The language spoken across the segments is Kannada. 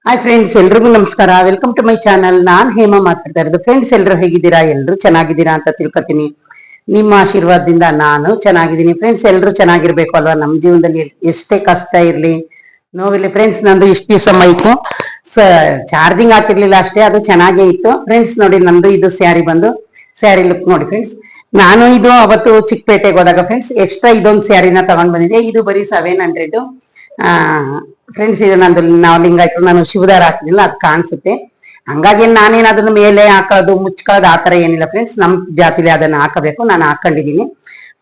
ಹಾಯ್ ಫ್ರೆಂಡ್ಸ್, ಎಲ್ರಿಗೂ ನಮಸ್ಕಾರ. Welcome to my channel. ನಾನ್ ಹೇಮಾ ಮಾತಾಡ್ತಾ ಇರೋದು. ಫ್ರೆಂಡ್ಸ್, ಎಲ್ರು ಹೇಗಿದ್ದೀರಾ? ಎಲ್ರು ಚೆನ್ನಾಗಿದ್ದೀರಾ ಅಂತ ತಿಳ್ಕೊತೀನಿ. ನಿಮ್ಮ ಆಶೀರ್ವಾದದಿಂದ ನಾನು ಚೆನ್ನಾಗಿದ್ದೀನಿ. ಫ್ರೆಂಡ್ಸ್, ಎಲ್ರು ಚೆನ್ನಾಗಿರ್ಬೇಕು ಅಲ್ವಾ? ನಮ್ಮ ಜೀವನದಲ್ಲಿ ಎಷ್ಟೇ ಕಷ್ಟ ಇರ್ಲಿ, ನೋವಿರ್ಲಿ. ಫ್ರೆಂಡ್ಸ್, ನಂದು ಇಷ್ಟು ದಿವಸ ಮೈಕು ಚಾರ್ಜಿಂಗ್ ಹಾಕಿರ್ಲಿಲ್ಲ ಅಷ್ಟೇ, ಅದು ಚೆನ್ನಾಗೇ ಇತ್ತು. ಫ್ರೆಂಡ್ಸ್ ನೋಡಿ, ನಂದು ಇದು ಸ್ಯಾರಿ ಲುಕ್ ನೋಡಿ ಫ್ರೆಂಡ್ಸ್. ನಾನು ಇದು ಅವತ್ತು ಚಿಕ್ಕಪೇಟೆಗೆ ಹೋದಾಗ ಫ್ರೆಂಡ್ಸ್ ಎಕ್ಸ್ಟ್ರಾ ಇದೊಂದು ಸ್ಯಾರಿನ ತಗೊಂಡ್ ಬಂದಿದ್ದೆ. ಇದು ಬರೀ 700. ಫ್ರೆಂಡ್ಸ್, ಇದು ನಂದು ನಾವು ಲಿಂಗಾಯತರು, ನಾನು ಶಿವದಾರ ಹಾಕಿದಿಲ್ಲ, ಅದು ಕಾಣಿಸುತ್ತೆ. ಹಂಗಾಗಿ ನಾನೇನ್ ಅದನ್ನ ಮೇಲೆ ಹಾಕೋದು ಮುಚ್ಕೊಳ್ಳೋದು ಆತರ ಏನಿಲ್ಲ ಫ್ರೆಂಡ್ಸ್. ನಮ್ ಜಾತಿಲಿ ಅದನ್ನ ಹಾಕಬೇಕು, ನಾನು ಹಾಕೊಂಡಿದೀನಿ.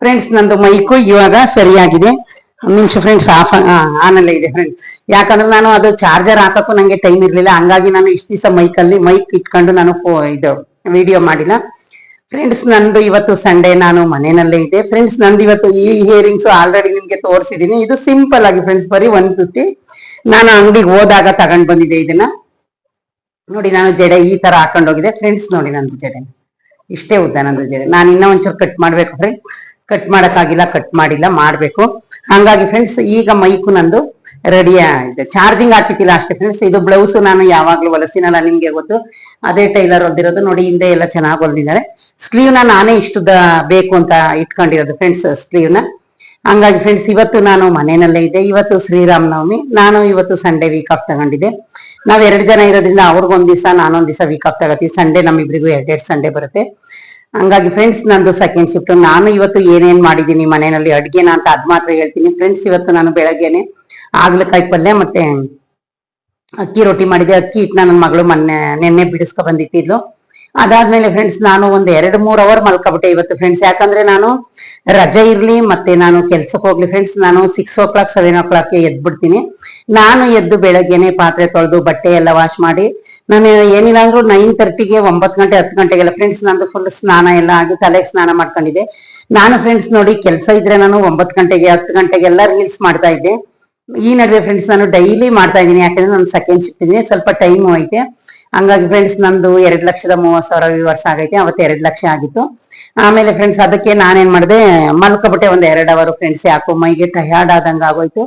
ಫ್ರೆಂಡ್ಸ್, ನಂದು ಮೈಕು ಇವಾಗ ಸರಿಯಾಗಿದೆ. ಒಂದ್ ನಿಮಿಷ ಫ್ರೆಂಡ್ಸ್, ಆನಲ್ಲೇ ಇದೆ ಫ್ರೆಂಡ್ಸ್. ಯಾಕಂದ್ರೆ ನಾನು ಅದು ಚಾರ್ಜರ್ ಹಾಕಕ್ಕೂ ನಂಗೆ ಟೈಮ್ ಇರ್ಲಿಲ್ಲ. ಹಂಗಾಗಿ ನಾನು ಇಷ್ಟು ದಿವಸ ಮೈಕ್ ಇಟ್ಕೊಂಡು ನಾನು ಇದು ವಿಡಿಯೋ ಮಾಡಿಲ್ಲ. ಫ್ರೆಂಡ್ಸ್, ನಂದು ಇವತ್ತು ಸಂಡೇ, ನಾನು ಮನೆಯಲ್ಲೇ ಇದೆ. ಫ್ರೆಂಡ್ಸ್, ನಂದು ಇವತ್ತು ಈ ಇಯರಿಂಗ್ಸ್ ಆಲ್ರೆಡಿ ನಿಮ್ಗೆ ತೋರಿಸಿದೀನಿ. ಇದು ಸಿಂಪಲ್ ಆಗಿ ಫ್ರೆಂಡ್ಸ್, ಬರೀ 150. ನಾನು ಅಂಗಡಿಗೆ ಹೋದಾಗ ತಗೊಂಡ್ ಬಂದಿದ್ದೆ ಇದನ್ನ. ನೋಡಿ, ನಾನು ಜಡೆ ಈ ತರ ಹಾಕೊಂಡ್ ಹೋಗಿದೆ ಫ್ರೆಂಡ್ಸ್. ನೋಡಿ, ನಂದು ಜಡೆ ಇಷ್ಟೇ ಉದ್ದ. ನಂದು ಜಡೆ ನಾನು ಇನ್ನೂ ಒಂಚೂರು ಕಟ್ ಮಾಡ್ಬೇಕು ಫ್ರೆಂಡ್. ಕಟ್ ಮಾಡಕ್ಕಾಗಿಲ್ಲ, ಕಟ್ ಮಾಡಿಲ್ಲ, ಮಾಡ್ಬೇಕು. ಹಂಗಾಗಿ ಫ್ರೆಂಡ್ಸ್, ಈಗ ಮೈಕು ನಂದು ರೆಡಿ ಆಗಿದೆ. ಚಾರ್ಜಿಂಗ್ ಹಾಕಿತಿಲ್ಲ ಅಷ್ಟೇ ಫ್ರೆಂಡ್ಸ್. ಇದು ಬ್ಲೌಸ್ ನಾನು ಯಾವಾಗ್ಲೂ ಹೊಲಸಿನಲ್ಲ, ನಿಮ್ಗೆ ಗೊತ್ತು. ಅದೇ ಟೈಲರ್ ಹೊಲ್ದಿರೋದು. ನೋಡಿ, ಹಿಂದೆ ಎಲ್ಲ ಚೆನ್ನಾಗಿ ಹೊಲ್ದಿದ್ದಾರೆ. ಸ್ಲೀವ್ ನಾನೇ ಇಷ್ಟುದ ಬೇಕು ಅಂತ ಇಟ್ಕೊಂಡಿರೋದು ಫ್ರೆಂಡ್ಸ್, ಸ್ಲೀವ್ ನ. ಹಂಗಾಗಿ ಫ್ರೆಂಡ್ಸ್, ಇವತ್ತು ನಾನು ಮನೆಯಲ್ಲೇ ಇದ್ದೆ. ಇವತ್ತು ಶ್ರೀರಾಮನವಮಿ. ನಾನು ಇವತ್ತು ಸಂಡೇ ವೀಕ್ ಆಫ್ ತಗೊಂಡಿದ್ದೆ. ನಾವ್ 2 ಜನ ಇರೋದ್ರಿಂದ ಅವ್ರಿಗೊಂದ್ ದಿವಸ, ನಾನೊಂದ್ ದಿವಸ ವೀಕ್ ಆಫ್ ತಗೋತೀವಿ. ಸಂಡೇ ನಮ್ಮಿಬ್ರಿಗೂ 2 ಸಂಡೇ ಬರುತ್ತೆ. ಹಂಗಾಗಿ ಫ್ರೆಂಡ್ಸ್, ನಂದು ಸೆಕೆಂಡ್ ಶಿಫ್ಟ್. ನಾನು ಇವತ್ತು ಏನೇನ್ ಮಾಡಿದೀನಿ ಮನೆಯಲ್ಲಿ ಅಡ್ಗೆನ ಅಂತ ಅದ್ ಮಾತ್ರ ಹೇಳ್ತೀನಿ ಫ್ರೆಂಡ್ಸ್. ಇವತ್ತು ನಾನು ಬೆಳಗ್ಗೆನೆ ಹಾಗಲಕಾಯಿ ಪಲ್ಯ ಮತ್ತೆ ಅಕ್ಕಿ ರೊಟ್ಟಿ ಮಾಡಿದೆ. ಅಕ್ಕಿ ಹಿಟ್ಟು ನನ್ನ ಮಗಳು ನೆನ್ನೆ ಬಿಡಿಸ್ಕೊ ಬಂದಿಟ್ಟಿದ್ಲು. ಅದಾದ್ಮೇಲೆ ಫ್ರೆಂಡ್ಸ್, ನಾನು ಒಂದ್ 2-3 ಅವರ್ ಮಲ್ಕೊಬಿಟ್ಟೆ ಇವತ್ತು ಫ್ರೆಂಡ್ಸ್. ಯಾಕಂದ್ರೆ ನಾನು ರಜೆ ಇರ್ಲಿ ಮತ್ತೆ ನಾನು ಕೆಲ್ಸಕ್ಕೆ ಹೋಗ್ಲಿ ಫ್ರೆಂಡ್ಸ್, ನಾನು 6 o'clock 7 o'clock ಎದ್ಬಿಡ್ತೀನಿ. ನಾನು ಎದ್ದು ಬೆಳಗ್ಗೆನೆ ಪಾತ್ರೆ ತೊಳೆದು ಬಟ್ಟೆ ಎಲ್ಲ ವಾಶ್ ಮಾಡಿ, ನಾನು ಏನಿಲ್ಲ ಅಂದ್ರೂ 9:30ಗೆ 9 ಗಂಟೆ 10 ಗಂಟೆಗೆಲ್ಲ ಫ್ರೆಂಡ್ಸ್ ನಂದು ಫುಲ್ ಸ್ನಾನ ಎಲ್ಲ ಆಗಿ ತಲೆಗೆ ಸ್ನಾನ ಮಾಡ್ಕೊಂಡಿದ್ದೆ. ನಾನು ಫ್ರೆಂಡ್ಸ್ ನೋಡಿ, ಕೆಲಸ ಇದ್ರೆ ನಾನು 9 ಗಂಟೆಗೆ 10 ಗಂಟೆಗೆಲ್ಲ ರೀಲ್ಸ್ ಮಾಡ್ತಾ ಇದ್ದೆ. ಈ ನಡುವೆ ಫ್ರೆಂಡ್ಸ್, ನಾನು ಡೈಲಿ ಮಾಡ್ತಾ ಇದ್ದೀನಿ. ಯಾಕಂದ್ರೆ ನಾನು ಸೆಕೆಂಡ್ ಶಿಫ್ಟ್ ಇದೆ, ಸ್ವಲ್ಪ ಟೈಮ್ ಐತೆ. ಹಂಗಾಗಿ ಫ್ರೆಂಡ್ಸ್, ನಂದು 2,30,30,000 ವ್ಯೂವರ್ಸ್ ಆಗೈತೆ. ಅವತ್ತು 2 ಲಕ್ಷ ಆಗಿತ್ತು. ಆಮೇಲೆ ಫ್ರೆಂಡ್ಸ್, ಅದಕ್ಕೆ ನಾನೇನ್ ಮಾಡಿದೆ, ಮಲ್ಕೊಬಿಟ್ಟೆ ಒಂದ್ 2 ಅವರ್ ಫ್ರೆಂಡ್ಸ್. ಯಾಕೋ ಮೈಗೆ ಟಯರ್ಡ್ ಆದಂಗ ಆಗೋಯ್ತು.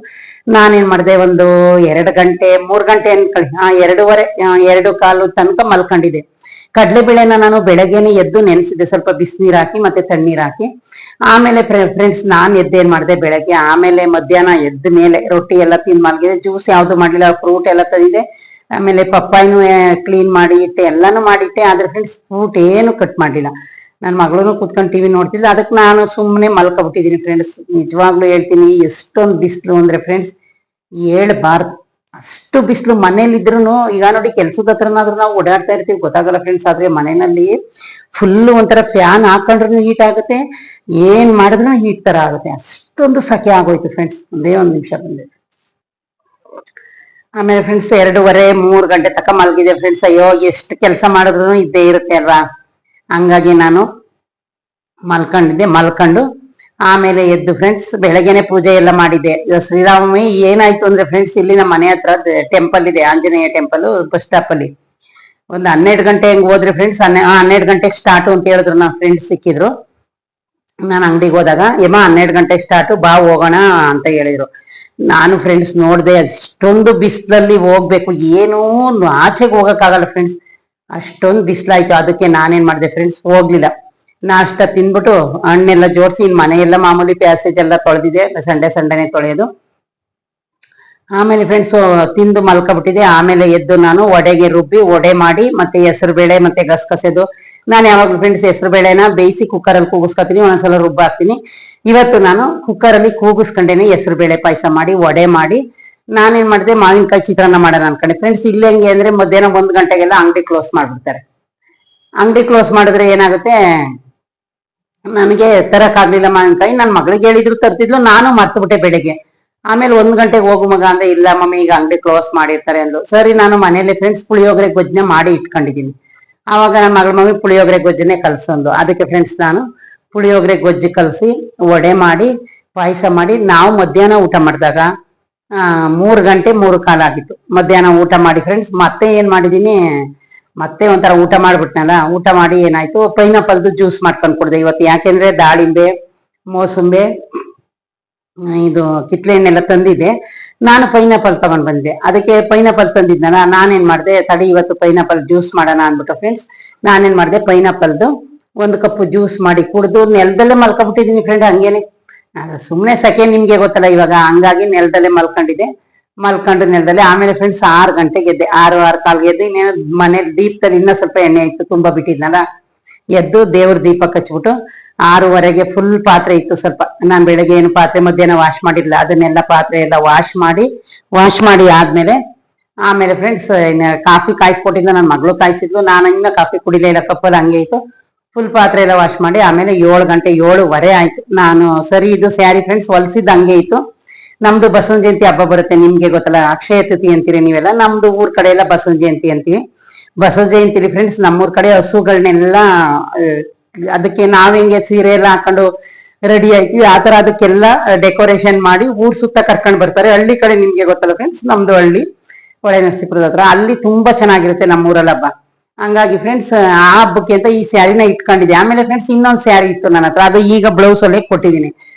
ನಾನೇನ್ ಮಾಡಿದೆ, ಒಂದು 2 ಗಂಟೆ 3 ಗಂಟೆ 2:15 2:15 ತನಕ ಮಲ್ಕೊಂಡಿದ್ದೆ. ಕಡಲೆಬೇಳೆನ ನಾನು ಬೆಳಗ್ಗೆನೆ ಎದ್ದು ನೆನೆಸಿದ್ದೆ, ಸ್ವಲ್ಪ ಬಿಸಿನೀರ್ ಹಾಕಿ ಮತ್ತೆ ತಣ್ಣೀರ್ ಹಾಕಿ. ಆಮೇಲೆ ಫ್ರೆಂಡ್ಸ್, ನಾನ್ ಎದ್ದೇನ್ ಮಾಡಿದೆ ಬೆಳಗ್ಗೆ. ಆಮೇಲೆ ಮಧ್ಯಾಹ್ನ ಎದ್ದ ಮೇಲೆ ರೊಟ್ಟಿ ಎಲ್ಲ ತಿಂದ್ ಮಲಗಿದೆ. ಜ್ಯೂಸ್ ಯಾವ್ದು ಮಾಡ್ಲಿಲ್ಲ, ಫ್ರೂಟ್ ಎಲ್ಲ ತಂದಿದೆ. ಆಮೇಲೆ ಪಪ್ಪಾಯಿನೂ ಕ್ಲೀನ್ ಮಾಡಿ ಇಟ್ಟೆ, ಎಲ್ಲಾನು ಮಾಡಿಟ್ಟೆ. ಆದ್ರೆ ಫ್ರೆಂಡ್ಸ್, ಫ್ರೂಟ್ ಏನು ಕಟ್ ಮಾಡ್ಲಿಲ್ಲ. ನನ್ನ ಮಗಳೂ ಕುತ್ಕೊಂಡು ಟಿವಿ ನೋಡ್ತಿದ್ದೆ. ಅದಕ್ಕೆ ನಾನು ಸುಮ್ಮನೆ ಮಲ್ಕೊಬಿಟ್ಟಿದ್ದೀನಿ ಫ್ರೆಂಡ್ಸ್. ನಿಜವಾಗ್ಲೂ ಹೇಳ್ತೀನಿ, ಎಷ್ಟೊಂದು ಬಿಸಿಲು ಅಂದ್ರೆ ಫ್ರೆಂಡ್ಸ್ ಹೇಳ್ಬಾರ್ದು, ಅಷ್ಟು ಬಿಸಿಲು. ಮನೇಲಿದ್ರು ಈಗ ನೋಡಿ, ಕೆಲ್ಸದ ಹತ್ರನಾದ್ರೂ ನಾವು ಓಡಾಡ್ತಾ ಇರ್ತೀವಿ, ಗೊತ್ತಾಗಲ್ಲ ಫ್ರೆಂಡ್ಸ್. ಆದ್ರೆ ಮನೆಯಲ್ಲಿ ಫುಲ್ ಒಂಥರ ಫ್ಯಾನ್ ಹಾಕೊಂಡ್ರು ಹೀಟ್ ಆಗುತ್ತೆ, ಏನ್ ಮಾಡಿದ್ರು ಹೀಟ್ ತರ ಆಗುತ್ತೆ. ಅಷ್ಟೊಂದು ಸಖೆ ಆಗೋಯ್ತು ಫ್ರೆಂಡ್ಸ್. ಒಂದೇ 1 ನಿಮಿಷ ಬಂದೆ. ಆಮೇಲೆ ಫ್ರೆಂಡ್ಸ್ 2:30 3 ಗಂಟೆ ತನಕ ಮಲಗಿದೆ ಫ್ರೆಂಡ್ಸ್. ಅಯ್ಯೋ, ಎಷ್ಟು ಕೆಲಸ ಮಾಡಿದ್ರು ಇದ್ದೇ ಇರುತ್ತೆ ಅಲ್ವಾ. ಹಂಗಾಗಿ ನಾನು ಮಲ್ಕೊಂಡು ಆಮೇಲೆ ಎದ್ದು ಫ್ರೆಂಡ್ಸ್ ಬೆಳಗ್ಗೆನೆ ಪೂಜೆ ಎಲ್ಲ ಮಾಡಿದ್ದೆ. ಶ್ರೀರಾಮನವಮಿ ಏನಾಯ್ತು ಅಂದ್ರೆ ಫ್ರೆಂಡ್ಸ್, ಇಲ್ಲಿ ನಮ್ಮ ಮನೆ ಹತ್ರ ಟೆಂಪಲ್ ಇದೆ, ಆಂಜನೇಯ ಟೆಂಪಲ್, ಬಸ್ ಸ್ಟಾಪ್ ಅಲ್ಲಿ. ಒಂದು 12 ಗಂಟೆ ಹೆಂಗ್ ಹೋದ್ರೆ ಫ್ರೆಂಡ್ಸ್, 12 ಗಂಟೆಗೆ ಸ್ಟಾರ್ಟ್ ಅಂತ ಹೇಳಿದ್ರು. ನಮ್ಮ ಫ್ರೆಂಡ್ಸ್ ಸಿಕ್ಕಿದ್ರು. ನಾನು ಅಂಗಡಿಗೆ ಹೋದಾಗ, 12 ಗಂಟೆಗೆ ಸ್ಟಾರ್ಟ್, ಬಾ ಹೋಗೋಣ ಅಂತ ಹೇಳಿದ್ರು. ನಾನು ಫ್ರೆಂಡ್ಸ್ ನೋಡ್ದೆ, ಅಷ್ಟೊಂದು ಬಿಸಿಲಲ್ಲಿ ಹೋಗ್ಬೇಕು, ಏನೂ ಆಚೆಗೆ ಹೋಗಕ್ಕಾಗಲ್ಲ ಫ್ರೆಂಡ್ಸ್, ಅಷ್ಟೊಂದು ಬಿಸಿಲಾಯ್ತು. ಅದಕ್ಕೆ ನಾನೇನ್ ಮಾಡಿದೆ ಫ್ರೆಂಡ್ಸ್, ಹೋಗ್ಲಿಲ್ಲ. ನಾಷ್ಟ ತಿನ್ಬಿಟ್ಟು ಹಣ್ಣೆಲ್ಲ ಜೋಡಿಸಿ, ಇನ್ ಮನೆಯೆಲ್ಲ ಮಾಮೂಲಿ ಪ್ಯಾಸೇಜ್ ಎಲ್ಲ ತೊಳೆದಿದೆ. ಸಂಡೇನೆ ತೊಳೆಯೋದು. ಆಮೇಲೆ ಫ್ರೆಂಡ್ಸ್ ತಿಂದು ಮಲ್ಕೊಬಿಟ್ಟಿದೆ. ಆಮೇಲೆ ಎದ್ದು ನಾನು ಒಡೆಗೆ ರುಬ್ಬಿ ಒಡೆ ಮಾಡಿ, ಮತ್ತೆ ಹೆಸರು ಬೇಳೆ ಮತ್ತೆ ಗಸಗಸೆದು. ನಾನು ಯಾವಾಗ್ಲೂ ಫ್ರೆಂಡ್ಸ್ ಹೆಸರು ಬೇಳೆನ ಬೇಯಿಸಿ ಕುಕ್ಕರಲ್ಲಿ ಕೂಗಿಸ್ಕೊತೀನಿ, ಒಂದೊಂದ್ಸಲ ರುಬ್ಬ ಹಾಕ್ತೀನಿ. ಇವತ್ತು ನಾನು ಕುಕ್ಕರಲ್ಲಿ ಕೂಗಿಸ್ಕೊಂಡೇನೆ ಹೆಸರು ಬೇಳೆ ಪಾಯಸ ಮಾಡಿ ಒಡೆ ಮಾಡಿ. ನಾನೇನ್ ಮಾಡಿದೆ, ಮಾವಿನಕಾಯಿ ಚಿತ್ರಾನ್ನ ಮಾಡೋಣ ಅನ್ಕೊಂಡೆ ಫ್ರೆಂಡ್ಸ್. ಇಲ್ಲಿ ಹೆಂಗೆ ಅಂದ್ರೆ ಮಧ್ಯಾಹ್ನ 1 ಗಂಟೆಗೆಲ್ಲ ಅಂಗಡಿ ಕ್ಲೋಸ್ ಮಾಡ್ಬಿಡ್ತಾರೆ. ಅಂಗಡಿ ಕ್ಲೋಸ್ ಮಾಡಿದ್ರೆ ಏನಾಗುತ್ತೆ, ನನಗೆ ತರಕಾಗ್ಲಿಲ್ಲ ಮಾವಿನಕಾಯಿ. ನನ್ನ ಮಗಳಿಗೆ ಹೇಳಿದ್ರು ತರ್ತಿದ್ಲು, ನಾನು ಮರ್ತುಬಿಟ್ಟೆ ಬೆಳಿಗ್ಗೆ. ಆಮೇಲೆ 1 ಗಂಟೆಗೆ ಹೋಗು ಮಗ ಅಂದ್ರೆ, ಇಲ್ಲ ಮಮ್ಮಿ ಈಗ ಅಂಗಡಿ ಕ್ಲೋಸ್ ಮಾಡಿರ್ತಾರೆ ಅಂದ್ಲು. ಸರಿ, ನಾನು ಮನೇಲಿ ಫ್ರೆಂಡ್ಸ್ ಪುಳಿಯೋಗರೆ ಗೊಜ್ಜನ್ನ ಮಾಡಿ ಇಟ್ಕೊಂಡಿದ್ದೀನಿ. ಆವಾಗ ನನ್ನ ಮಗಳ ಮಮ್ಮಿ ಪುಳಿಯೋಗರೆ ಗೊಜ್ಜನ್ನೇ ಕಲ್ಸೊಂದು. ಅದಕ್ಕೆ ಫ್ರೆಂಡ್ಸ್ ನಾನು ಪುಳಿಯೋಗರೆ ಗೊಜ್ಜು ಕಲಸಿ ಒಡೆ ಮಾಡಿ ಪಾಯಸ ಮಾಡಿ, ನಾವು ಮಧ್ಯಾಹ್ನ ಊಟ ಮಾಡಿದಾಗ 3 ಗಂಟೆ 3 ಕಾಲ ಆಗಿತ್ತು ಮಧ್ಯಾಹ್ನ ಊಟ ಮಾಡಿ ಫ್ರೆಂಡ್ಸ್. ಮತ್ತೆ ಏನ್ ಮಾಡಿದೀನಿ, ಮತ್ತೆ ಒಂಥರ ಊಟ ಮಾಡ್ಬಿಟ್ನಲ್ಲ. ಊಟ ಮಾಡಿ ಏನಾಯ್ತು, ಪೈನಾಪಲ್ದು ಜ್ಯೂಸ್ ಮಾಡ್ಕೊಂಡು ಕೊಡ್ದೆ ಇವತ್ತು. ಯಾಕೆಂದ್ರೆ ದಾಳಿಂಬೆ, ಮೋಸಂಬೆ, ಇದು ಕಿತ್ಲೆ ಹಣ್ಣೆಲ್ಲ ತಂದಿದ್ದೆ. ನಾನು ಪೈನಾಪಲ್ ತಗೊಂಡ್ ಬಂದೆ. ಅದಕ್ಕೆ ಪೈನಾಪಲ್ ತಂದಿದ್ನಲ್ಲ, ನಾನೇನ್ ಮಾಡಿದೆ, ತಡಿ ಇವತ್ತು ಪೈನಾಪಲ್ ಜ್ಯೂಸ್ ಮಾಡೋಣ ಅಂದ್ಬಿಟ್ಟು ಫ್ರೆಂಡ್ಸ್ ನಾನೇನ್ ಮಾಡಿದೆ, ಪೈನಾಪಲ್ದು 1 ಕಪ್ ಜ್ಯೂಸ್ ಮಾಡಿ ಕುಡಿದು ನೆಲದಲ್ಲೇ ಮಲ್ಕೊಂಡ್ಬಿಟ್ಟಿದೀನಿ ಫ್ರೆಂಡ್. ಹಂಗೇನೆ ಸುಮ್ನೆ ಸೆಕೆ, ನಿಮ್ಗೆ ಗೊತ್ತಲ್ಲ ಇವಾಗ, ಹಂಗಾಗಿ ನೆಲದಲ್ಲೇ ಮಲ್ಕೊಂಡಿದ್ದೆ. ಮಲ್ಕೊಂಡು ನೆಲದಲ್ಲೇ ಆಮೇಲೆ ಫ್ರೆಂಡ್ಸ್ 6 ಗಂಟೆಗೆ ಎದ್ದೆ, 6 6:15 ಎದ್ದು ಇನ್ನೇನು ಮನೇಲಿ ದೀಪದಲ್ಲಿ ಇನ್ನೂ ಸ್ವಲ್ಪ ಎಣ್ಣೆ ಇತ್ತು, ತುಂಬಾ ಬಿಟ್ಟಿದ್ನಲ್ಲ, ಎದ್ದು ದೇವ್ರ ದೀಪ ಹಚ್ಬಿಟ್ಟು 6:30ಗೆ ಫುಲ್ ಪಾತ್ರೆ ಇತ್ತು ಸ್ವಲ್ಪ. ನಾನ್ ಬೆಳಗ್ಗೆ ಏನು ಪಾತ್ರೆ ಮಧ್ಯಾಹ್ನ ವಾಶ್ ಮಾಡಿರ್ಲಿಲ್ಲ, ಅದನ್ನೆಲ್ಲ ಪಾತ್ರೆ ಎಲ್ಲ ವಾಶ್ ಮಾಡಿ ಆದ್ಮೇಲೆ ಆಮೇಲೆ ಫ್ರೆಂಡ್ಸ್ ಕಾಫಿ ಕಾಯಿಸ್ಕೊಟ್ಟಿದ್ದ ನನ್ನ ಮಗಳು ಕಾಯಿಸಿದ್ಲು, ನಾನು ಇನ್ನ ಕಾಫಿ ಕುಡಿಲೇ ಇಲ್ಲ, ಕಪ್ಪಲ್ಲಿ ಹಂಗೆ ಇತ್ತು. ಫುಲ್ ಪಾತ್ರೆ ಎಲ್ಲ ವಾಶ್ ಮಾಡಿ ಆಮೇಲೆ 7 ಗಂಟೆ 7:15 ಆಯ್ತು. ನಾನು ಸರಿ ಇದು ಸ್ಯಾರಿ ಫ್ರೆಂಡ್ಸ್ ಹೊಲ್ಸಿದ್ ಹಂಗೆ ಇತ್ತು. ನಮ್ದು ಬಸವನ ಜಯಂತಿ ಹಬ್ಬ ಬರುತ್ತೆ, ನಿಮ್ಗೆ ಗೊತ್ತಲ್ಲ, ಅಕ್ಷಯ ತೃತೀಯ ಅಂತೀರಿ ನೀವೆಲ್ಲ. ನಮ್ದು ಊರ್ ಕಡೆ ಎಲ್ಲ ಬಸವನ ಜಯಂತಿ ಅಂತೀವಿ. ಬಸವ ಜಯಂತಿಲಿ ಫ್ರೆಂಡ್ಸ್ ನಮ್ಮೂರ್ ಕಡೆ ಹಸುಗಳನ್ನೆಲ್ಲ ಅದಕ್ಕೆ ನಾವ್ ಹೆಂಗೆ ಸೀರೆ ಎಲ್ಲ ಹಾಕೊಂಡು ರೆಡಿ ಆಯ್ತೀವಿ, ಆತರ ಅದಕ್ಕೆಲ್ಲ ಡೆಕೋರೇಷನ್ ಮಾಡಿ ಊರ್ ಸುತ್ತ ಕರ್ಕೊಂಡ್ ಬರ್ತಾರೆ. ಹಳ್ಳಿ ಕಡೆ ನಿಮ್ಗೆ ಗೊತ್ತಲ್ಲ ಫ್ರೆಂಡ್ಸ್, ನಮ್ದು ಹಳ್ಳಿ ಹೊಳೆ ನರಸೀಪುರದ ಹತ್ರ, ಅಲ್ಲಿ ತುಂಬಾ ಚೆನ್ನಾಗಿರುತ್ತೆ ನಮ್ಮೂರಲ್ಲಿ ಹಬ್ಬ. ಹಂಗಾಗಿ ಫ್ರೆಂಡ್ಸ್ ಆ ಹಬ್ಬಕ್ಕೆ ಅಂತ ಈ ಸ್ಯಾರಿನ ಇಟ್ಕೊಂಡಿದ್ದೆ. ಆಮೇಲೆ ಫ್ರೆಂಡ್ಸ್ ಇನ್ನೊಂದ್ ಸ್ಯಾರಿ ಇತ್ತು ನನ್ನ ಹತ್ರ, ಅದು ಈಗ ಬ್ಲೌಸ್ ಹೊಲೆ ಕೊಟ್ಟಿದ್ದೀನಿ.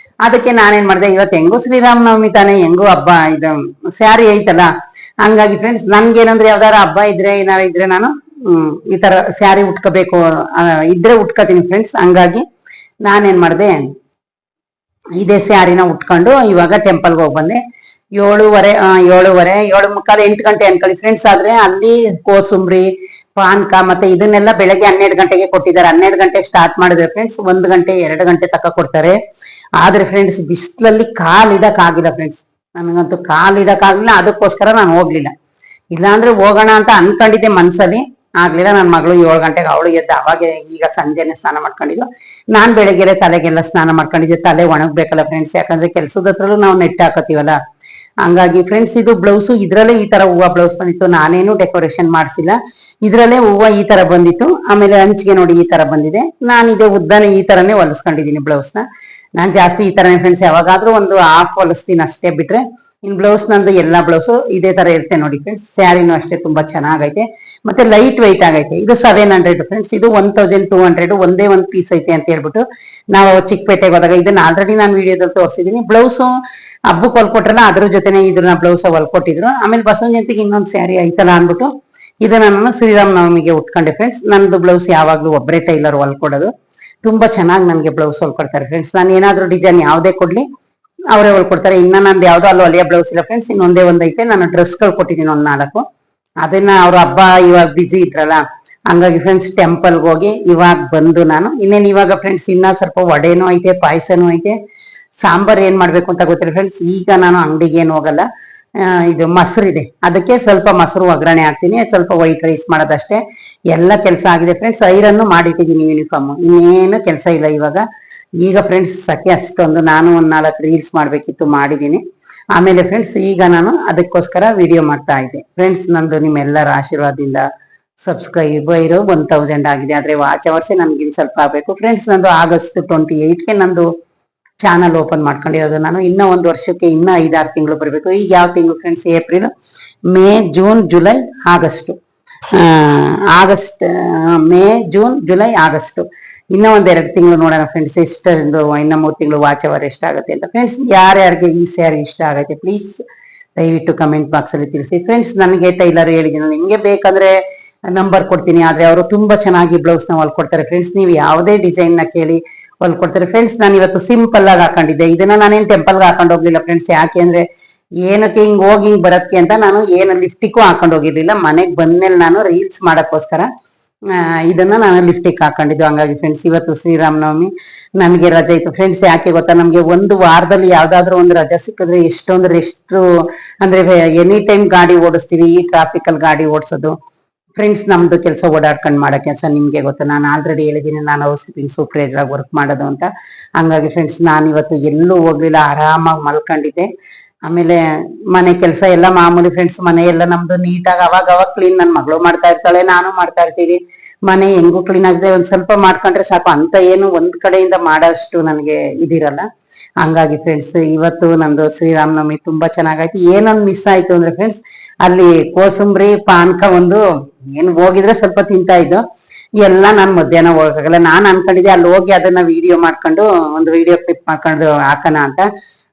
ಅದಕ್ಕೆ ನಾನೇನ್ ಮಾಡಿದೆ, ಇವತ್ತು ಹೆಂಗೋ ಶ್ರೀರಾಮನವಮಿ ತಾನೆ, ಹೆಂಗೋ ಹಬ್ಬ, ಇದು ಸ್ಯಾರಿ ಐತಲ್ಲ, ಹಂಗಾಗಿ ಫ್ರೆಂಡ್ಸ್ ನನ್ಗೇನಂದ್ರೆ ಯಾವ್ದಾರ ಹಬ್ಬ ಇದ್ರೆ ಏನಾರ ಇದ್ರೆ ನಾನು ಈ ತರ ಸ್ಯಾರಿ ಉಟ್ಕೋಬೇಕು ಇದ್ರೆ ಉಟ್ಕೋತೀನಿ ಫ್ರೆಂಡ್ಸ್. ಹಂಗಾಗಿ ನಾನೇನ್ ಮಾಡಿದೆ, ಇದೇ ಸ್ಯಾರಿನ ಉಟ್ಕೊಂಡು ಇವಾಗ ಟೆಂಪಲ್ಗೆ ಹೋಗಿ ಬಂದೆ. 7:30 7:15 8 ಗಂಟೆ ಅನ್ಕೊಳ್ಳಿ ಫ್ರೆಂಡ್ಸ್. ಆದ್ರೆ ಅಲ್ಲಿ ಕೋಸುಂಬ್ರಿ ಪಾನ್ಕ ಮತ್ತೆ ಇದನ್ನೆಲ್ಲ ಬೆಳಗ್ಗೆ 12 ಗಂಟೆಗೆ ಕೊಟ್ಟಿದ್ದಾರೆ. 12 ಗಂಟೆಗೆ ಸ್ಟಾರ್ಟ್ ಮಾಡಿದ್ರೆ ಫ್ರೆಂಡ್ಸ್ 1 ಗಂಟೆ 2 ಗಂಟೆ ತಕ್ಕ ಕೊಡ್ತಾರೆ. ಆದ್ರೆ ಫ್ರೆಂಡ್ಸ್ ಬಿಸಿಲಲ್ಲಿ ಕಾಲಿಡಕ್ ಆಗಿಲ್ಲ ಫ್ರೆಂಡ್ಸ್, ನನಗಂತೂ ಕಾಲಿಡಕ್ ಆಗ್ಲಿಲ್ಲ. ಅದಕ್ಕೋಸ್ಕರ ನಾನು ಹೋಗ್ಲಿಲ್ಲ, ಇಲ್ಲಾಂದ್ರೆ ಹೋಗೋಣ ಅಂತ ಅನ್ಕೊಂಡಿದ್ದೆ ಮನ್ಸಲ್ಲಿ, ಆಗ್ಲಿಲ್ಲ. ನನ್ನ ಮಗಳು 7 ಗಂಟೆಗೆ ಅವಳು ಎದ್ದು ಅವಾಗ ಈಗ ಸಂಜೆನೆ ಸ್ನಾನ ಮಾಡ್ಕೊಂಡಿದ್ದು. ನಾನ್ ಬೆಳಗ್ಗೆ ತಲೆಗೆಲ್ಲ ಸ್ನಾನ ಮಾಡ್ಕೊಂಡಿದ್ದೆ, ತಲೆ ಒಣಗ್ಬೇಕಲ್ಲ ಫ್ರೆಂಡ್ಸ್, ಯಾಕಂದ್ರೆ ಕೆಲ್ಸದ ಹತ್ರಲ್ಲೂ ನಾವು ನೆಟ್ ಹಾಕತೀವಲ್ಲ. ಹಂಗಾಗಿ ಫ್ರೆಂಡ್ಸ್ ಇದು ಬ್ಲೌಸು ಇದ್ರಲ್ಲೇ ಈ ತರ ಹೂವು ಬ್ಲೌಸ್ ಬಂದಿತ್ತು, ನಾನೇನು ಡೆಕೋರೇಷನ್ ಮಾಡ್ಸಿಲ್ಲ, ಇದ್ರಲ್ಲೇ ಹೂವು ಈ ತರ ಬಂದಿತ್ತು. ಆಮೇಲೆ ಹಂಚಿಗೆ ನೋಡಿ ಈ ತರ ಬಂದಿದೆ. ನಾನು ಇದೇ ಉದ್ದಾನೆ ಈ ತರನೇ ಹೊಲಿಸ್ಕೊಂಡಿದೀನಿ ಬ್ಲೌಸ್ನ. ನಾನ್ ಜಾಸ್ತಿ ಈ ತರನೇ ಫ್ರೆಂಡ್ಸ್, ಯಾವಾಗಾದ್ರೂ ಒಂದು ಹಾಫ್ ಹೊಲಿಸ್ತೀನಿ ಅಷ್ಟೇ, ಬಿಟ್ರೆ ಇನ್ ಬ್ಲೌಸ್ ನಂದು ಎಲ್ಲಾ ಬ್ಲೌಸು ಇದೇ ತರ ಇರುತ್ತೆ ನೋಡಿ ಫ್ರೆಂಡ್ಸ್. ಸ್ಯಾರಿನೂ ಅಷ್ಟೇ ತುಂಬಾ ಚೆನ್ನಾಗೈತೆ, ಮತ್ತೆ ಲೈಟ್ ವೈಟ್ ಆಗೈತೆ. ಇದು 700 ಫ್ರೆಂಡ್ಸ್, ಇದು 1200 ಒಂದೇ ಒಂದ್ ಪೀಸ್ ಐತೆ ಅಂತ ಹೇಳ್ಬಿಟ್ಟು ನಾವು ಚಿಕ್ಕಪೇಟೆಗೆ ಹೋದಾಗ, ಇದನ್ನ ಆಲ್ರೆಡಿ ನಾನು ವಿಡಿಯೋದಲ್ಲಿ ತೋರಿಸಿದೀನಿ. ಬ್ಲೌಸು ಹಬ್ಬಕ್ಕೆ ಹೊಲ್ಕೊಟ್ರಲ್ಲ, ಅದ್ರ ಜೊತೆನೆ ಇದನ್ನ ಬ್ಲೌಸ್ ಹೊಲ್ಕೊಟ್ಟಿದ್ರು. ಆಮೇಲೆ ಬಸವನ ಜಯಂತಿಗೆ ಇನ್ನೊಂದ್ ಸ್ಯಾರಿ ಐತಲ್ಲ ಅನ್ಬಿಟ್ಟು ಇದನ್ನ ನಾನು ಶ್ರೀರಾಮನವಮಿಗೆ ಉಟ್ಕೊಂಡೆ ಫ್ರೆಂಡ್ಸ್. ನಂದು ಬ್ಲೌಸ್ ಯಾವಾಗ್ಲೂ ಒಬ್ಬರೇ ಟೈಲರ್ ಹೊಲ್ಕೊಡೋದು, ತುಂಬಾ ಚೆನ್ನಾಗಿ ನನ್ಗೆ ಬ್ಲೌಸ್ ಹೊಲ್ಕೊಡ್ತಾರೆ ಫ್ರೆಂಡ್ಸ್. ನಾನು ಏನಾದ್ರೂ ಡಿಸೈನ್ ಯಾವ್ದೇ ಕೊಡ್ಲಿ ಅವರೇ ಹೊಲ್ಕೊಡ್ತಾರೆ. ಇನ್ನ ನಂದು ಯಾವ್ದೋ ಅಲ್ಲಿ ಹೊಲಿಯ ಬ್ಲೌಸ್ ಇಲ್ಲ ಫ್ರೆಂಡ್ಸ್, ಇನ್ನೊಂದೇ ಐತೆ. ನಾನು ಡ್ರೆಸ್ಗಳು ಕೊಟ್ಟಿದ್ದೀನಿ 4. ಅದನ್ನ ಅವ್ರ ಹಬ್ಬ ಇವಾಗ ಬಿಸಿ ಇದ್ರಲ್ಲ, ಹಂಗಾಗಿ ಫ್ರೆಂಡ್ಸ್ ಟೆಂಪಲ್ಗೆ ಹೋಗಿ ಇವಾಗ ಬಂದು ನಾನು ಇನ್ನೇನು ಇವಾಗ ಫ್ರೆಂಡ್ಸ್ ಇನ್ನ ಸ್ವಲ್ಪ ವಡೆನೂ ಐತೆ, ಪಾಯಸನೂ ಐತೆ, ಸಾಂಬಾರ್ ಏನ್ ಮಾಡ್ಬೇಕು ಅಂತ ಗೊತ್ತಿಲ್ಲ ಫ್ರೆಂಡ್ಸ್. ಈಗ ನಾನು ಅಂಗಡಿಗೆ ಏನು ಹೋಗಲ್ಲ, ಇದು ಮೊಸರು ಇದೆ, ಅದಕ್ಕೆ ಸ್ವಲ್ಪ ಮೊಸರು ಒಗ್ಗರಣೆ ಹಾಕ್ತೀನಿ, ಸ್ವಲ್ಪ ವೈಟ್ ರೈಸ್ ಮಾಡೋದಷ್ಟೇ. ಎಲ್ಲ ಕೆಲಸ ಆಗಿದೆ ಫ್ರೆಂಡ್ಸ್. ಐರನ್ನು ಮಾಡಿಟ್ಟಿದ್ದೀನಿ ಯೂನಿಫಾರ್ಮ್, ಇನ್ನೇನು ಕೆಲಸ ಇಲ್ಲ ಇವಾಗ. ಈಗ ಫ್ರೆಂಡ್ಸ್ ಸಖೆ ಅಷ್ಟೊಂದು, ನಾನು 4 ರೀಲ್ಸ್ ಮಾಡ್ಬೇಕಿತ್ತು, ಮಾಡಿದ್ದೀನಿ. ಆಮೇಲೆ ಫ್ರೆಂಡ್ಸ್ ಈಗ ನಾನು ಅದಕ್ಕೋಸ್ಕರ ವಿಡಿಯೋ ಮಾಡ್ತಾ ಇದ್ದೆ ಫ್ರೆಂಡ್ಸ್. ನಂದು ನಿಮ್ಮೆಲ್ಲರ ಆಶೀರ್ವಾದದಿಂದ ಸಬ್ಸ್ಕ್ರೈಬರ್ 1000 ಆಗಿದೆ, ಆದ್ರೆ ವಾಚ್ ಅವರ್ಸೇ ನನ್ಗಿನ್ ಸ್ವಲ್ಪ ಆಗ್ಬೇಕು ಫ್ರೆಂಡ್ಸ್. ನಂದು August 28ಗೆ ನಂದು ಚಾನಲ್ ಓಪನ್ ಮಾಡ್ಕೊಂಡಿರೋದು ನಾನು. ಇನ್ನ 1 ವರ್ಷಕ್ಕೆ ಇನ್ನ 5-6 ತಿಂಗಳು ಬರ್ಬೇಕು. ಈಗ ಯಾವ ತಿಂಗಳು friends? April, May, June, July, August. May, June, July, August. ಇನ್ನ 1-2 ತಿಂಗಳು ನೋಡೋಣ ಫ್ರೆಂಡ್ಸ್ ಎಷ್ಟೊಂದು, ಇನ್ನ 3 ತಿಂಗಳು ವಾಚ್ ಅವರ್ ಎಷ್ಟಾಗುತ್ತೆ ಅಂತ ಫ್ರೆಂಡ್ಸ್. ಯಾರ್ಯಾರಿಗೆ ಈ ಸ್ಯಾರಿ ಇಷ್ಟ ಆಗತ್ತೆ ಪ್ಲೀಸ್ ದಯವಿಟ್ಟು ಕಮೆಂಟ್ ಬಾಕ್ಸ್ ಅಲ್ಲಿ ತಿಳಿಸಿ ಫ್ರೆಂಡ್ಸ್. ನನಗೆ ಟೈಲರ್ ಹೇಳಿದ್ದೀನಿ, ನಿಮ್ಗೆ ಬೇಕಂದ್ರೆ ನಂಬರ್ ಕೊಡ್ತೀನಿ, ಆದ್ರೆ ಅವರು ತುಂಬಾ ಚೆನ್ನಾಗಿ ಬ್ಲೌಸ್ ನ ಹೊಲ್ಕೊಡ್ತಾರೆ ಫ್ರೆಂಡ್ಸ್. ನೀವು ಯಾವುದೇ ಡಿಸೈನ್ ನ ಕೇಳಿ ಹೊಲ್ಕೊಡ್ತಾರೆ ಫ್ರೆಂಡ್ಸ್. ನಾನು ಇವತ್ತು ಸಿಂಪಲ್ ಆಗಿ ಹಾಕೊಂಡಿದ್ದೆ, ಇದನ್ನ ನಾನೇನ್ ಟೆಂಪಲ್ಗೆ ಹಾಕೊಂಡು ಹೋಗ್ಲಿಲ್ಲ ಫ್ರೆಂಡ್ಸ್. ಯಾಕೆ ಅಂದ್ರೆ ಏನಕ್ಕೆ ಹಿಂಗ್ ಹೋಗಿ ಹಿಂಗ್ ಬರಕ್ಕೆ ಅಂತ ನಾನು ಏನು ಲಿಫ್ಟಿಗೂ ಹಾಕೊಂಡು ಹೋಗಿರ್ಲಿಲ್ಲ. ಮನೆಗ್ ಬಂದ್ಮೇಲೆ ನಾನು ರೀಲ್ಸ್ ಮಾಡಕ್ಕೋಸ್ಕರ ಇದನ್ನ ನಾನು ಲಿಫ್ಟಿಕ್ ಹಾಕೊಂಡಿದ್ದು. ಹಂಗಾಗಿ ಫ್ರೆಂಡ್ಸ್ ಇವತ್ತು ಶ್ರೀರಾಮನವಮಿ, ನಮಗೆ ರಜೆ ಇತ್ತು ಫ್ರೆಂಡ್ಸ್. ಯಾಕೆ ಗೊತ್ತಾ, ನಮ್ಗೆ ಒಂದು ವಾರದಲ್ಲಿ ಯಾವ್ದಾದ್ರು ಒಂದು ರಜೆ ಸಿಕ್ಕಿದ್ರೆ ಎಷ್ಟೊಂದು ರೆಸ್ಟ್, ಅಂದ್ರೆ ಎನಿ ಟೈಮ್ ಗಾಡಿ ಓಡಿಸ್ತೀವಿ, ಈ ಟ್ರಾಫಿಕ್ ಅಲ್ಲಿ ಗಾಡಿ ಓಡಿಸೋದು ಫ್ರೆಂಡ್ಸ್ ನಮ್ದು ಕೆಲಸ ಓಡಾಡ್ಕೊಂಡು ಮಾಡೋ ಕೆಲಸ. ನಿಮ್ಗೆ ಗೊತ್ತಾ, ನಾನು ಆಲ್ರೆಡಿ ಹೇಳಿದ್ದೀನಿ, ನಾನು ಹೌಸ್ ಕೀಪಿಂಗ್ ಸೂಪರ್ವೈಸರ್ ಆಗಿ ವರ್ಕ್ ಮಾಡೋದು ಅಂತ. ಹಂಗಾಗಿ ಫ್ರೆಂಡ್ಸ್ ನಾನು ಇವತ್ತು ಎಲ್ಲೂ ಹೋಗ್ಲಿಲ್ಲ, ಆರಾಮಾಗಿ ಮಲ್ಕೊಂಡಿದ್ದೆ. ಆಮೇಲೆ ಮನೆ ಕೆಲಸ ಎಲ್ಲ ಮಾಮೂಲಿ ಫ್ರೆಂಡ್ಸ್. ಮನೆ ಎಲ್ಲ ನಮ್ದು ನೀಟಾಗಿ ಅವಾಗ ಕ್ಲೀನ್ ನನ್ನ ಮಗಳು ಮಾಡ್ತಾ ಇರ್ತಾಳೆ, ನಾನು ಮಾಡ್ತಾ ಇರ್ತೀವಿ. ಮನೆ ಹೆಂಗೂ ಕ್ಲೀನ್ ಆಗಿದೆ, ಒಂದ್ ಸ್ವಲ್ಪ ಮಾಡ್ಕೊಂಡ್ರೆ ಸಾಕು, ಅಂತ ಏನು ಒಂದ್ ಕಡೆಯಿಂದ ಮಾಡೋಷ್ಟು ನನಗೆ ಇದಿರಲ್ಲ. ಹಂಗಾಗಿ ಫ್ರೆಂಡ್ಸ್ ಇವತ್ತು ನಂದು ಶ್ರೀರಾಮನವಮಿ ತುಂಬಾ ಚೆನ್ನಾಗಾಯ್ತು. ಏನೊಂದು ಮಿಸ್ ಆಯ್ತು ಅಂದ್ರೆ ಫ್ರೆಂಡ್ಸ್, ಅಲ್ಲಿ ಕೋಸಂಬರಿ ಪಾನಕ ಒಂದು ಏನು ಹೋಗಿದ್ರೆ ಸ್ವಲ್ಪ ತಿಂತಾ ಇದ್ದು, ಎಲ್ಲ ನಾನು ಮಧ್ಯಾಹ್ನ ಹೋಗಕ್ಕಾಗಲ್ಲ. ನಾನ್ ಅನ್ಕೊಂಡಿದ್ದೆ ಅಲ್ಲಿ ಹೋಗಿ ಅದನ್ನ ವಿಡಿಯೋ ಮಾಡ್ಕೊಂಡು ಒಂದು ವಿಡಿಯೋ ಕ್ಲಿಪ್ ಮಾಡ್ಕೊಂಡು ಹಾಕೋಣ ಅಂತ.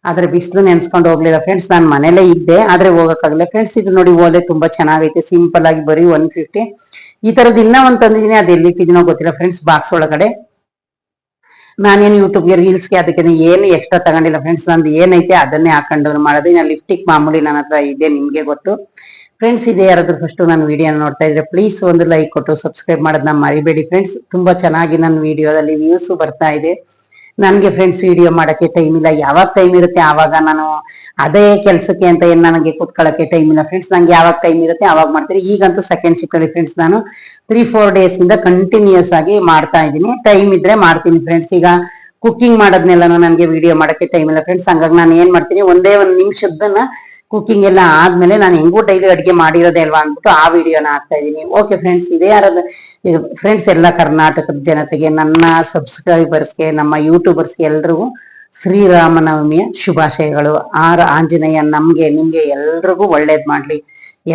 ಆದ್ರೆ ಬಿಸಿಲು ನೆನ್ಸ್ಕೊಂಡು ಹೋಗ್ಲಿಲ್ಲ ಫ್ರೆಂಡ್ಸ್, ನಾನು ಮನೇಲೇ ಇದ್ದೆ ಆದ್ರೆ ಹೋಗಕ್ಕಾಗಲ್ಲ ಫ್ರೆಂಡ್ಸ್. ಇದು ನೋಡಿ ಓಲೆ ತುಂಬಾ ಚೆನ್ನಾಗೈತೆ, ಸಿಂಪಲ್ ಆಗಿ ಬರೀ 150. ಈ ತರದ್ ಇನ್ನ ಒಂದ್ ತಂದಿದೀನಿ, ಅದು ಎಲ್ಲಿಟ್ಟಿದ್ದೀನೋ ಗೊತ್ತಿಲ್ಲ ಫ್ರೆಂಡ್ಸ್, ಬಾಕ್ಸ್ ಒಳಗಡೆ. ನಾನೇನು ಯೂಟ್ಯೂಬ್ಗೆ ರೀಲ್ಸ್ಗೆ ಅದಕ್ಕೆ ಏನು ಎಕ್ಸ್ಟ್ರಾ ತಗೊಂಡಿಲ್ಲ ಫ್ರೆಂಡ್ಸ್, ನಂದು ಏನೈತೆ ಅದನ್ನೇ ಹಾಕೊಂಡು ಮಾಡೋದು. ಇನ್ನು ಲಿಪ್ಸ್ಟಿಕ್ ಮಾಮೂಲಿ ನನ್ನ ಹತ್ರ ಇದೆ, ನಿಮ್ಗೆ ಗೊತ್ತು ಫ್ರೆಂಡ್ಸ್. ಇದೇ ಯಾರಾದ್ರೂ ಫಸ್ಟ್ ನನ್ನ ವಿಡಿಯೋನ ನೋಡ್ತಾ ಇದ್ರೆ ಪ್ಲೀಸ್ ಒಂದು ಲೈಕ್ ಕೊಟ್ಟು ಸಬ್ಸ್ಕ್ರೈಬ್ ಮಾಡೋದನ್ನ ಮರಿಬೇಡಿ ಫ್ರೆಂಡ್ಸ್. ತುಂಬಾ ಚೆನ್ನಾಗಿ ನನ್ನ ವಿಡಿಯೋದಲ್ಲಿ ವ್ಯೂಸ್ ಬರ್ತಾ ಇದೆ. ನನ್ಗೆ ಫ್ರೆಂಡ್ಸ್ ವಿಡಿಯೋ ಮಾಡಕ್ಕೆ ಟೈಮ್ ಇಲ್ಲ, ಯಾವಾಗ ಟೈಮ್ ಇರುತ್ತೆ ಆವಾಗ ನಾನು ಅದೇ ಕೆಲ್ಸಕ್ಕೆ ಅಂತ ಏನ್ ನನಗೆ ಕುತ್ಕೊಳ್ಳಕ್ಕೆ ಟೈಮ್ ಇಲ್ಲ ಫ್ರೆಂಡ್ಸ್. ನಂಗೆ ಯಾವಾಗ ಟೈಮ್ ಇರುತ್ತೆ ಆವಾಗ ಮಾಡ್ತೀನಿ. ಈಗಂತೂ ಸೆಕೆಂಡ್ ಶಿಫ್ಟ್ ಅಲ್ಲಿ ಫ್ರೆಂಡ್ಸ್ ನಾನು 3-4 ಡೇಸ್ ಇಂದ ಕಂಟಿನ್ಯೂಸ್ ಆಗಿ ಮಾಡ್ತಾ ಇದ್ದೀನಿ. ಟೈಮ್ ಇದ್ರೆ ಮಾಡ್ತೀನಿ ಫ್ರೆಂಡ್ಸ್. ಈಗ ಕುಕಿಂಗ್ ಮಾಡೋದ್ನೆಲ್ಲಾನು ನನಗೆ ವಿಡಿಯೋ ಮಾಡಕ್ಕೆ ಟೈಮ್ ಇಲ್ಲ ಫ್ರೆಂಡ್ಸ್. ಹಂಗಾಗಿ ನಾನು ಏನ್ ಮಾಡ್ತೀನಿ, ಒಂದೇ ಒಂದ್ ನಿಮಿಷದನ್ನ ಕುಕಿಂಗ್ ಎಲ್ಲ ಆದ್ಮೇಲೆ ನಾನು ಹೆಂಗೂ ಡೈಲಿ ಅಡಿಗೆ ಮಾಡಿರೋದೇ ಅಲ್ವಾ ಅಂದ್ಬಿಟ್ಟು ಆ ವಿಡಿಯೋನ ಹಾಕ್ತಾ ಇದೀನಿ. ಓಕೆ ಫ್ರೆಂಡ್ಸ್, ಇದೇ ಯಾರಾದ ಫ್ರೆಂಡ್ಸ್ ಎಲ್ಲ ಕರ್ನಾಟಕದ ಜನತೆಗೆ, ನನ್ನ ಸಬ್ಸ್ಕ್ರೈಬರ್ಸ್ಗೆ, ನಮ್ಮ ಯೂಟ್ಯೂಬರ್ಸ್ಗೆ ಎಲ್ರಿಗೂ ಶ್ರೀರಾಮನವಮಿಯ ಶುಭಾಶಯಗಳು. ಆಂಜನೇಯ ನಮ್ಗೆ ನಿಮ್ಗೆ ಎಲ್ರಿಗೂ ಒಳ್ಳೇದ್ ಮಾಡ್ಲಿ,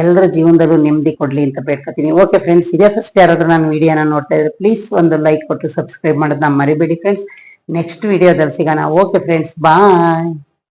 ಎಲ್ಲರ ಜೀವನದಲ್ಲೂ ನೆಮ್ಮದಿ ಕೊಡ್ಲಿ ಅಂತ ಬೇಡ್ಕೊತೀನಿ. ಓಕೆ ಫ್ರೆಂಡ್ಸ್, ಇದೇ ಫಸ್ಟ್ ಯಾರಾದ್ರೂ ನಾನು ವಿಡಿಯೋನ ನೋಡ್ತಾ ಇದ್ರೆ ಪ್ಲೀಸ್ ಒಂದು ಲೈಕ್ ಕೊಟ್ಟು ಸಬ್ಸ್ಕ್ರೈಬ್ ಮಾಡೋದನ್ನ ಮರಿಬೇಡಿ ಫ್ರೆಂಡ್ಸ್. ನೆಕ್ಸ್ಟ್ ವಿಡಿಯೋದಲ್ಲಿ ಸಿಗೋಣ. ಓಕೆ ಫ್ರೆಂಡ್ಸ್, ಬಾಯ್.